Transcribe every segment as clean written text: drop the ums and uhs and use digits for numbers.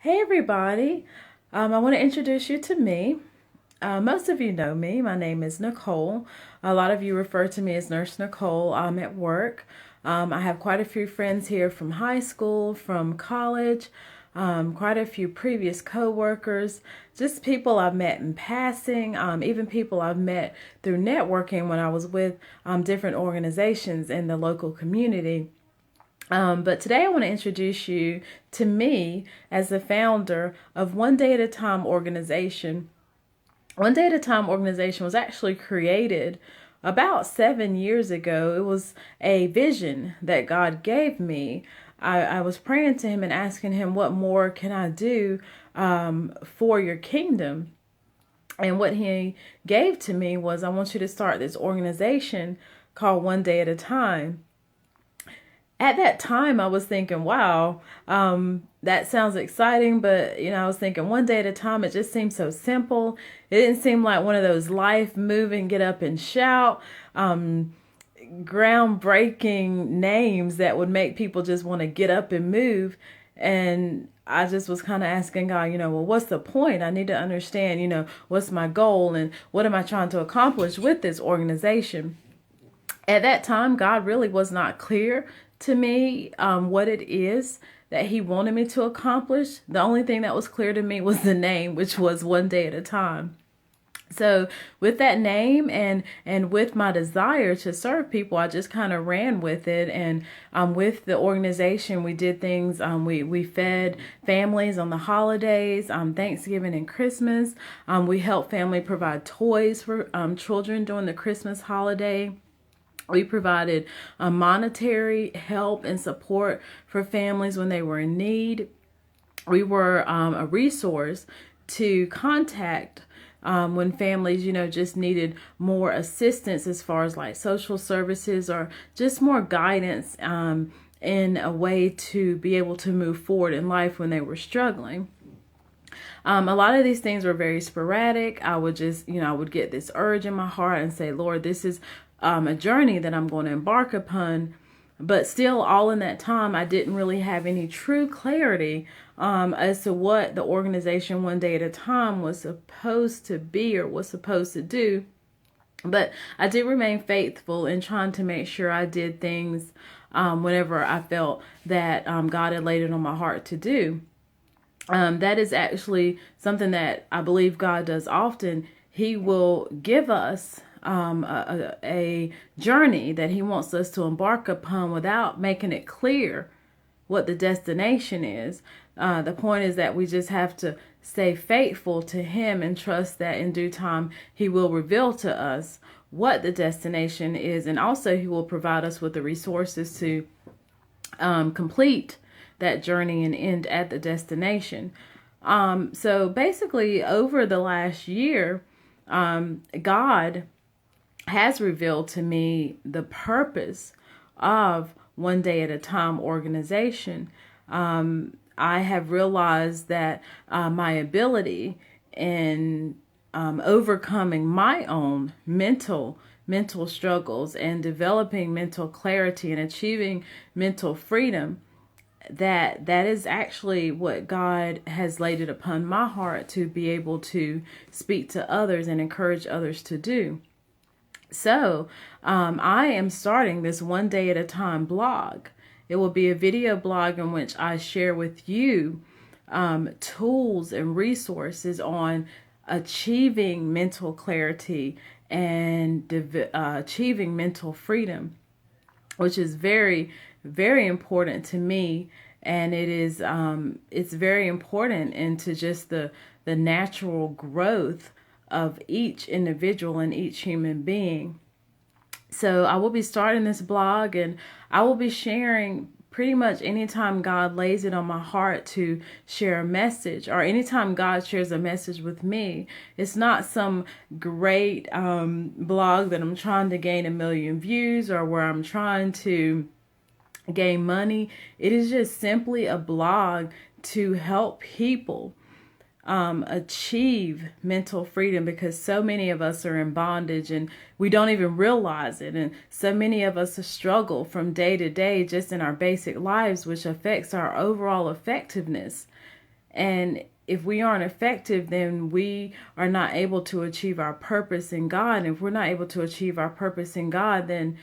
Hey everybody, I want to introduce you to me. Most of you know me. My name is Nicole. A lot of you refer to me as Nurse Nicole. I'm at work. I have quite a few friends here from high school, from college, quite a few previous co-workers, just people I've met in passing, even people I've met through networking when I was with different organizations in the local community. But today I want to introduce you to me as the founder of One Day at a Time organization. One Day at a Time organization was actually created about 7 years ago. It was a vision that God gave me. I was praying to him and asking him, what more can I do for your kingdom? And what he gave to me was, I want you to start this organization called One Day at a Time. At that time, I was thinking, wow, that sounds exciting. But, I was thinking one day at a time, it just seemed so simple. It didn't seem like one of those life moving, get up and shout, groundbreaking names that would make people just want to get up and move. And I just was kind of asking God, well, what's the point? I need to understand, what's my goal and what am I trying to accomplish with this organization? At that time, God really was not clear to me what it is that he wanted me to accomplish. The only thing that was clear to me was the name, which was One Day at a Time. So with that name and with my desire to serve people, I just kind of ran with it. And with the organization, we did things. We fed families on the holidays, Thanksgiving and Christmas. We helped family provide toys for children during the Christmas holiday. We provided monetary help and support for families when they were in need. We were a resource to contact when families, just needed more assistance as far as like social services or just more guidance in a way to be able to move forward in life when they were struggling. A lot of these things were very sporadic. I would just, I would get this urge in my heart and say, Lord, this is a journey that I'm going to embark upon. But still, all in that time, I didn't really have any true clarity as to what the organization One Day at a Time was supposed to be or was supposed to do. But I did remain faithful in trying to make sure I did things whenever I felt that God had laid it on my heart to do. That is actually something that I believe God does often. He will give us a journey that he wants us to embark upon without making it clear what the destination is. The point is that we just have to stay faithful to him and trust that in due time he will reveal to us what the destination is, and also he will provide us with the resources to complete that journey and end at the destination. So basically, over the last year, God has revealed to me the purpose of One Day at a Time organization. I have realized that my ability in overcoming my own mental struggles and developing mental clarity and achieving mental freedom, that is actually what God has laid it upon my heart to be able to speak to others and encourage others to do. So I am starting this One Day at a Time blog. It will be a video blog in which I share with you tools and resources on achieving mental clarity and achieving mental freedom, which is very, very important to me. And it is it's very important into just the natural growth of each individual and each human being. So I will be starting this blog, and I will be sharing pretty much anytime God lays it on my heart to share a message, or anytime God shares a message with me. It's not some great blog that I'm trying to gain 1 million views or where I'm trying to gain money. It is just simply a blog to help people achieve mental freedom, because so many of us are in bondage and we don't even realize it. And so many of us struggle from day to day just in our basic lives, which affects our overall effectiveness. And if we aren't effective, then we are not able to achieve our purpose in God. And if we're not able to achieve our purpose in God, then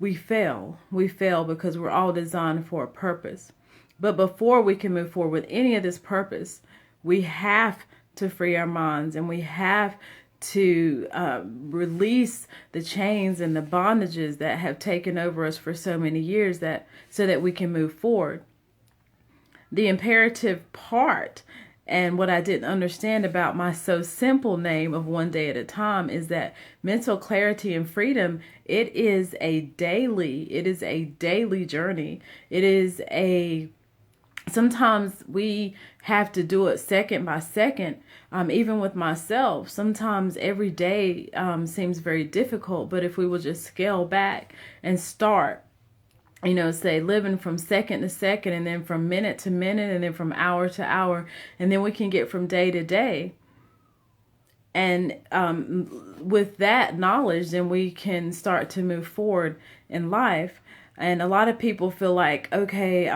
we fail. We fail because we're all designed for a purpose. But before we can move forward with any of this purpose, we have to free our minds, and we have to release the chains and the bondages that have taken over us for so many years, that so that we can move forward. The imperative part, and what I didn't understand about my so simple name of One Day at a Time, is that mental clarity and freedom, it is a daily journey. Sometimes we have to do it second by second. Even with myself, sometimes every day seems very difficult, but if we will just scale back and start, say living from second to second, and then from minute to minute, and then from hour to hour, and then we can get from day to day. And with that knowledge, then we can start to move forward in life. And a lot of people feel like, okay,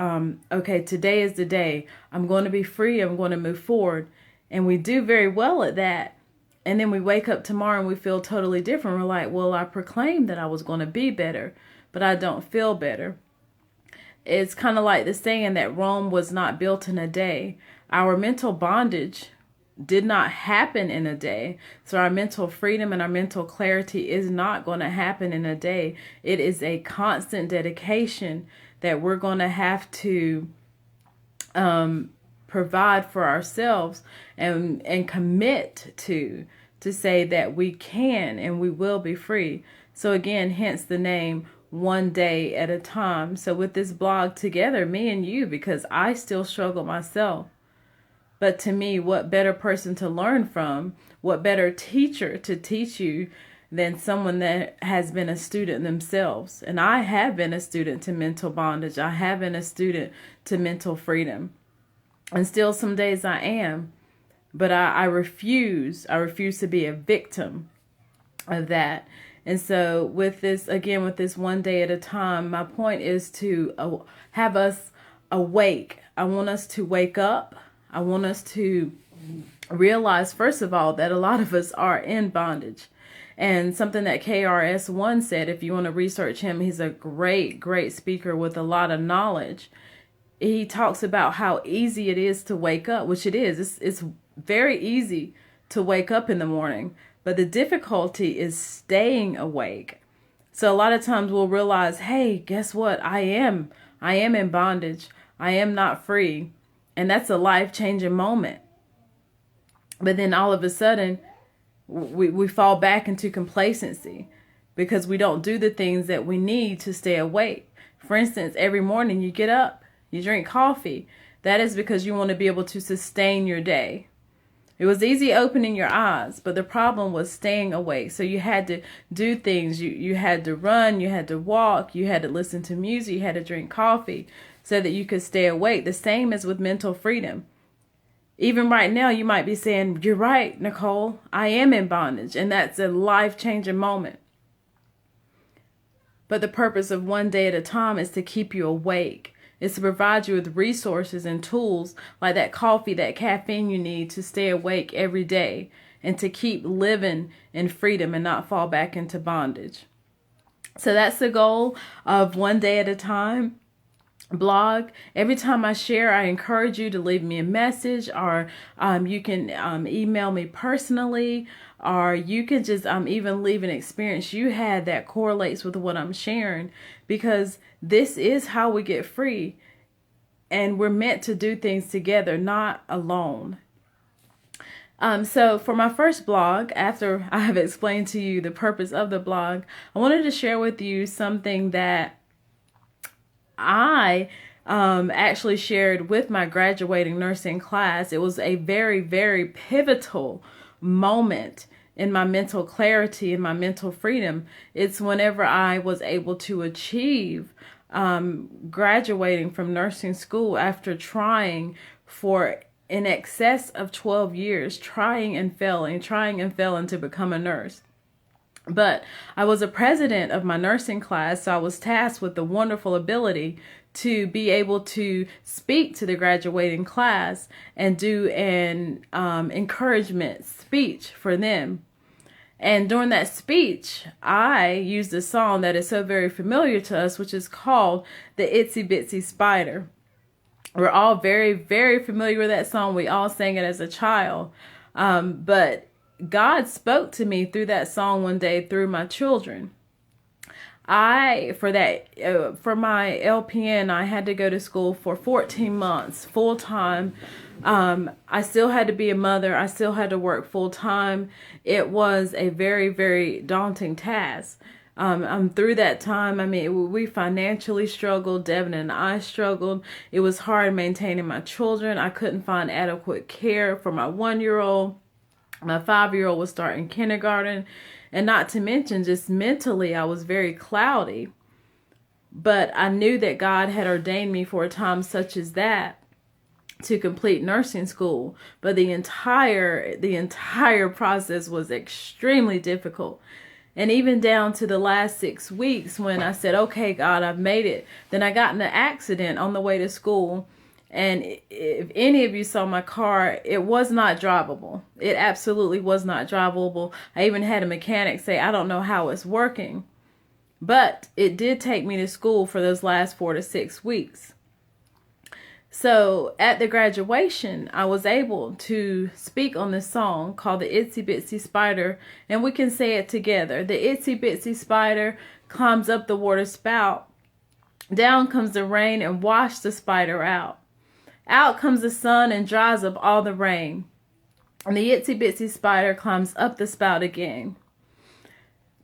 today is the day. I'm going to be free. I'm going to move forward. And we do very well at that. And then we wake up tomorrow and we feel totally different. We're like, well, I proclaimed that I was going to be better, but I don't feel better. It's kind of like the saying that Rome was not built in a day. Our mental bondage did not happen in a day. So our mental freedom and our mental clarity is not going to happen in a day. It is a constant dedication that we're going to have to provide for ourselves and commit to say that we can and we will be free. So again, hence the name One Day at a Time. So with this blog together, me and you, because I still struggle myself. But to me, what better person to learn from, what better teacher to teach you than someone that has been a student themselves. And I have been a student to mental bondage. I have been a student to mental freedom. And still some days I am. But I refuse to be a victim of that. And so with this, again, with this One Day at a Time, my point is to have us awake. I want us to wake up. I want us to realize, first of all, that a lot of us are in bondage. And something that KRS-One said, if you want to research him, he's a great, great speaker with a lot of knowledge. He talks about how easy it is to wake up, which it is. It's very easy to wake up in the morning, but the difficulty is staying awake. So a lot of times we'll realize, hey, guess what? I am in bondage. I am not free. And that's a life-changing moment. But then all of a sudden, we fall back into complacency because we don't do the things that we need to stay awake. For instance, every morning you get up, you drink coffee. That is because you want to be able to sustain your day. It was easy opening your eyes, but the problem was staying awake. So you had to do things. You had to run, you had to walk, you had to listen to music, you had to drink coffee so that you could stay awake. The same as with mental freedom. Even right now, you might be saying, you're right, Nicole, I am in bondage. And that's a life-changing moment. But the purpose of One Day at a Time is to keep you awake. It's to provide you with resources and tools like that coffee, that caffeine you need to stay awake every day and to keep living in freedom and not fall back into bondage. So that's the goal of One Day at a Time blog. Every time I share, I encourage you to leave me a message, or you can email me personally, or you can just even leave an experience you had that correlates with what I'm sharing, because this is how we get free, and we're meant to do things together, not alone. So for my first blog, after I have explained to you the purpose of the blog, I wanted to share with you something that I actually shared with my graduating nursing class. It was a very, very pivotal moment in my mental clarity and my mental freedom. It's whenever I was able to achieve graduating from nursing school after trying for in excess of 12 years, trying and failing to become a nurse. But I was a president of my nursing class, so I was tasked with the wonderful ability to be able to speak to the graduating class and do an encouragement speech for them. And during that speech, I used a song that is so very familiar to us, which is called The Itsy Bitsy Spider. We're all very, very familiar with that song. We all sang it as a child. But God spoke to me through that song one day through my children. For my LPN, I had to go to school for 14 months full time. I still had to be a mother. I still had to work full time. It was a very, very daunting task. Through that time, I mean, we financially struggled. Devin and I struggled. It was hard maintaining my children. I couldn't find adequate care for my 1-year-old. My 5-year-old was starting kindergarten. And not to mention, just mentally, I was very cloudy. But I knew that God had ordained me for a time such as that to complete nursing school. But the entire process was extremely difficult. And even down to the last 6 weeks when I said, okay, God, I've made it. Then I got in an accident on the way to school. And if any of you saw my car, it was not drivable. It absolutely was not drivable. I even had a mechanic say, I don't know how it's working. But it did take me to school for those last 4 to 6 weeks. So at the graduation, I was able to speak on this song called The Itsy Bitsy Spider, and we can say it together. The itsy bitsy spider climbs up the water spout. Down comes the rain and washes the spider out. Out comes the sun and dries up all the rain. And the itsy bitsy spider climbs up the spout again.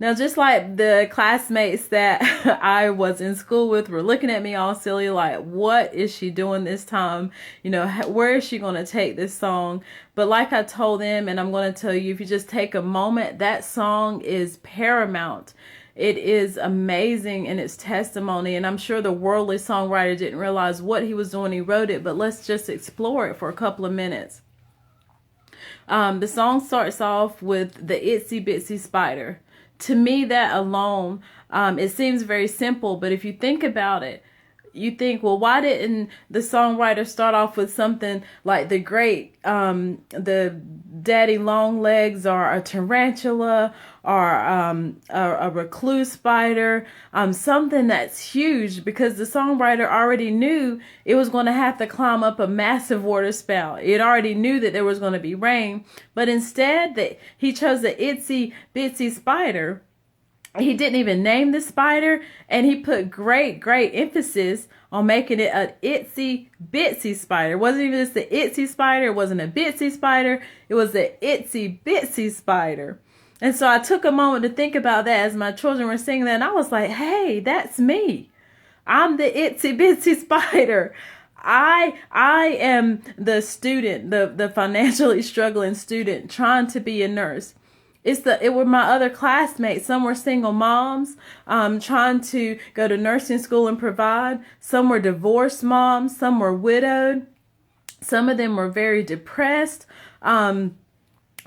Now, just like the classmates that I was in school with were looking at me all silly, like, what is she doing this time? You know, where is she going to take this song? But like I told them, and I'm going to tell you, if you just take a moment, that song is paramount. It is amazing in its testimony. And I'm sure the worldly songwriter didn't realize what he was doing. He wrote it, but let's just explore it for a couple of minutes. The song starts off with the itsy bitsy spider. To me, that alone, it seems very simple, but if you think about it, you think, well, why didn't the songwriter start off with something like the daddy long legs, or a tarantula, or a recluse spider, something that's huge, because the songwriter already knew it was going to have to climb up a massive water spout. It already knew that there was going to be rain, but instead he chose the itsy bitsy spider. He didn't even name the spider, and he put great emphasis on making it an itsy bitsy spider. It wasn't even just the itsy spider. It wasn't a bitsy spider. It was the itsy bitsy spider. And so I took a moment to think about that as my children were singing that, and I was like, hey, that's me. I'm the itsy bitsy spider. I am the student, the financially struggling student trying to be a nurse. It were my other classmates. Some were single moms, trying to go to nursing school and provide. Some were divorced moms. Some were widowed. Some of them were very depressed.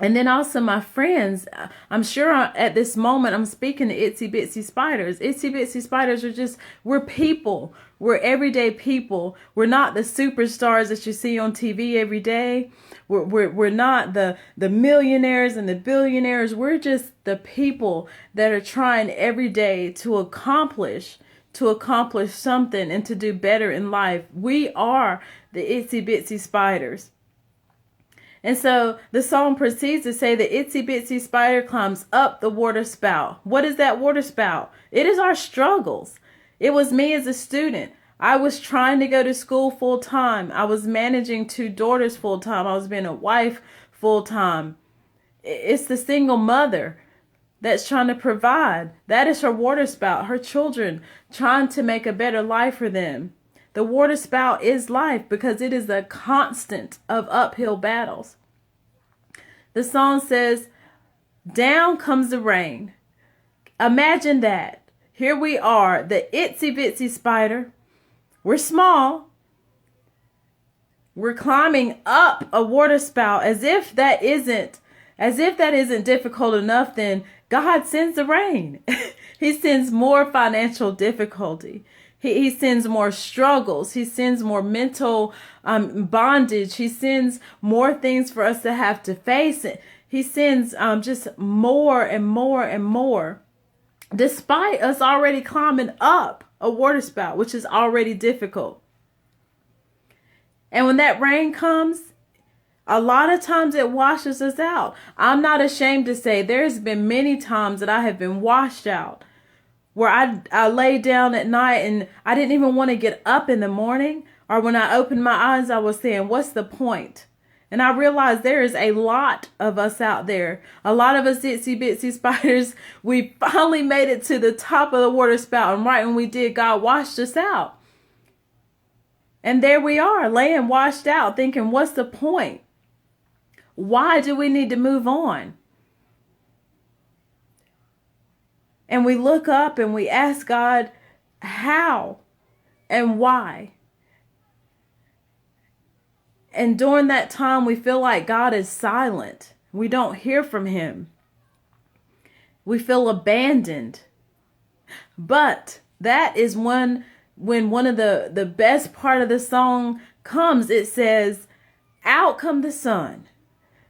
And then also my friends. I'm sure at this moment I'm speaking to itsy bitsy spiders. Itsy bitsy spiders we're people. We're everyday people. We're not the superstars that you see on TV every day. We're not the millionaires and the billionaires. We're just the people that are trying every day to accomplish something and to do better in life. We are the itsy bitsy spiders. And so the song proceeds to say the itsy bitsy spider climbs up the water spout. What is that water spout? It is our struggles. It was me as a student. I was trying to go to school full time. I was managing 2 daughters full time. I was being a wife full time. It's the single mother that's trying to provide. That is her water spout, her children, trying to make a better life for them. The water spout is life because it is the constant of uphill battles. The song says, down comes the rain. Imagine that. Here we are, the itsy bitsy spider. We're small. We're climbing up a water spout as if that isn't difficult enough. Then God sends the rain. He sends more financial difficulty. He sends more struggles. He sends more mental bondage. He sends more things for us to have to face. He sends just more and more and more, despite us already climbing up a water spout, which is already difficult. And when that rain comes, a lot of times it washes us out. I'm not ashamed to say there's been many times that I have been washed out, where I lay down at night and I didn't even want to get up in the morning. Or when I opened my eyes, I was saying, what's the point? And I realized there is a lot of us out there. A lot of us itsy bitsy spiders. We finally made it to the top of the water spout. And right when we did, God washed us out. And there we are, laying washed out, thinking, what's the point? Why do we need to move on? And we look up and we ask God, how and why? And during that time, we feel like God is silent. We don't hear from him. We feel abandoned. But that is when one of the best part of the song comes. It says, out come the sun.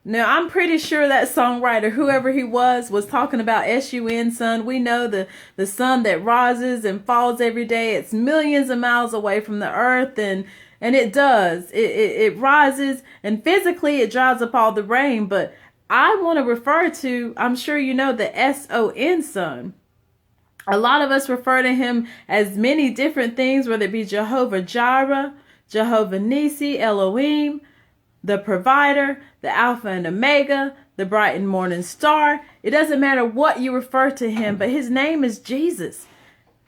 Now, I'm pretty sure that songwriter, whoever he was talking about S-U-N, sun. We know the sun that rises and falls every day. It's millions of miles away from the earth, and it does. It rises, and physically it dries up all the rain. But I want to refer to, I'm sure you know, the S-O-N, sun. A lot of us refer to him as many different things, whether it be Jehovah Jireh, Jehovah Nisi, Elohim, the provider, the Alpha and Omega, the bright and morning star. It doesn't matter what you refer to him, but his name is Jesus.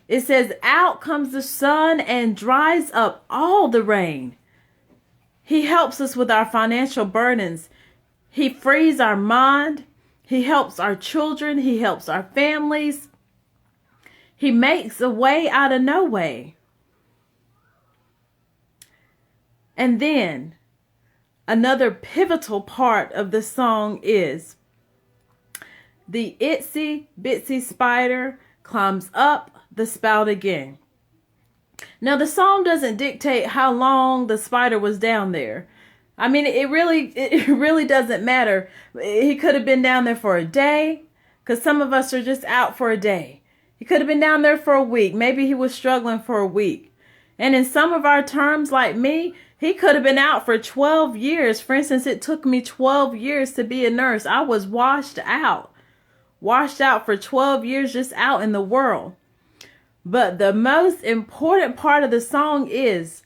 It says, out comes the sun and dries up all the rain. He helps us with our financial burdens. He frees our mind. He helps our children. He helps our families. He makes a way out of no way. And then another pivotal part of the song is the itsy bitsy spider climbs up the spout again. Now, the song doesn't dictate how long the spider was down there. I mean, it really doesn't matter. He could have been down there for a day, because some of us are just out for a day. He could have been down there for a week. Maybe he was struggling for a week. And in some of our terms, like me, he could have been out for 12 years. For instance, it took me 12 years to be a nurse. I was washed out for 12 years, just out in the world. But the most important part of the song is,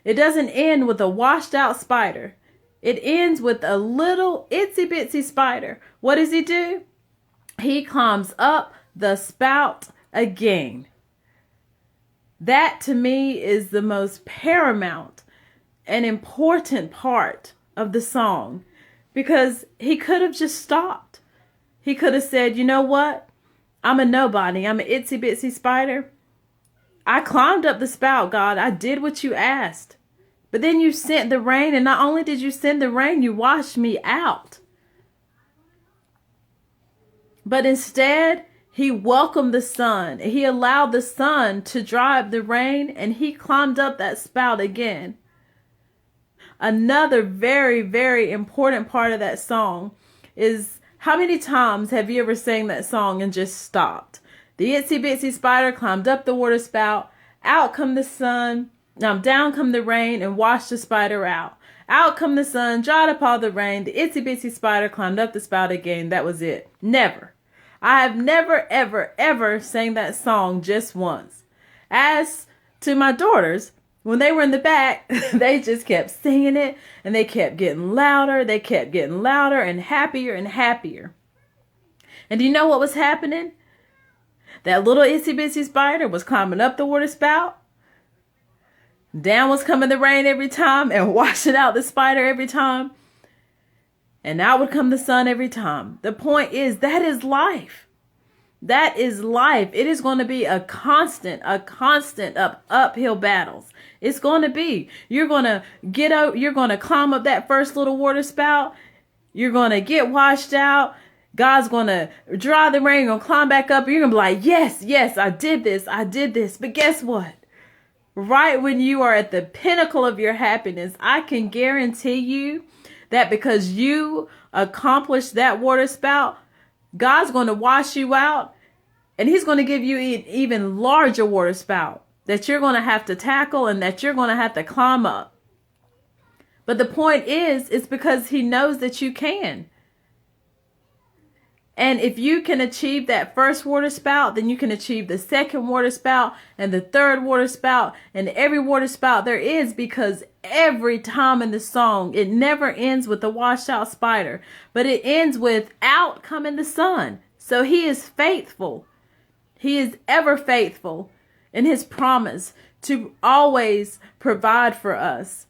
it doesn't end with a washed out spider. It ends with a little itsy bitsy spider. What does he do? He climbs up the spout again. That to me is the most paramount and important part of the song, because he could have just stopped. He could have said, you know what? I'm a nobody. I'm an itsy bitsy spider. I climbed up the spout, God. I did what you asked. But then you sent the rain, and not only did you send the rain, you washed me out. But instead, he welcomed the sun. He allowed the sun to dry up the rain, and he climbed up that spout again. Another very, very important part of that song is, how many times have you ever sang that song and just stopped? The itsy bitsy spider climbed up the water spout. Out come the sun. Down come the rain and washed the spider out. Out come the sun, dried up all the rain. The itsy bitsy spider climbed up the spout again. That was it. Never. I have never, ever, ever sang that song just once. As to my daughters, when they were in the back, they just kept singing it, and they kept getting louder. They kept getting louder and happier and happier. And do you know what was happening? That little itsy bitsy spider was climbing up the water spout. Down was coming the rain every time and washing out the spider every time. And out would come the sun every time. The point is, that is life. That is life. It is going to be a constant uphill battles. It's going to be. You're going to you're going to climb up that first little water spout. You're going to get washed out. God's going to dry the rain, going to climb back up. You're going to be like, yes, yes, I did this. I did this. But guess what? Right when you are at the pinnacle of your happiness, I can guarantee you that because you accomplished that water spout, God's going to wash you out, and he's going to give you an even larger water spout that you're going to have to tackle and that you're going to have to climb up. But the point is, it's because he knows that you can. And if you can achieve that first water spout, then you can achieve the second water spout and the third water spout and every water spout there is, because every time in the song, it never ends with the washed out spider, but it ends with out coming the sun. So he is faithful. He is ever faithful in his promise to always provide for us.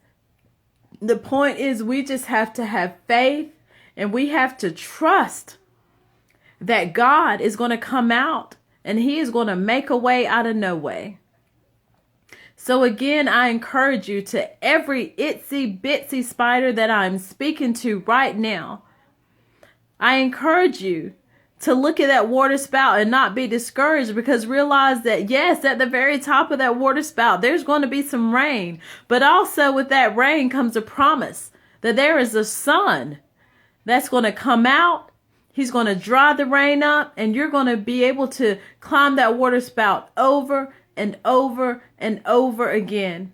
The point is, we just have to have faith, and we have to trust that God is going to come out and he is going to make a way out of no way. So again, I encourage you, to every itsy bitsy spider that I'm speaking to right now, I encourage you to look at that water spout and not be discouraged, because realize that yes, at the very top of that water spout, there's going to be some rain, but also with that rain comes a promise that there is a sun that's going to come out. He's going to dry the rain up, and you're going to be able to climb that water spout over and over and over again.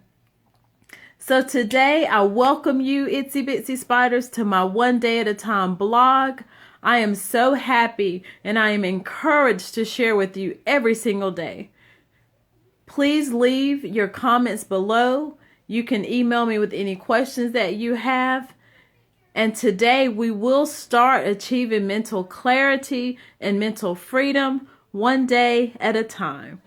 So today, I welcome you, itsy bitsy spiders, to my One Day at a Time blog. I am so happy, and I am encouraged to share with you every single day. Please leave your comments below. You can email me with any questions that you have. And today we will start achieving mental clarity and mental freedom one day at a time.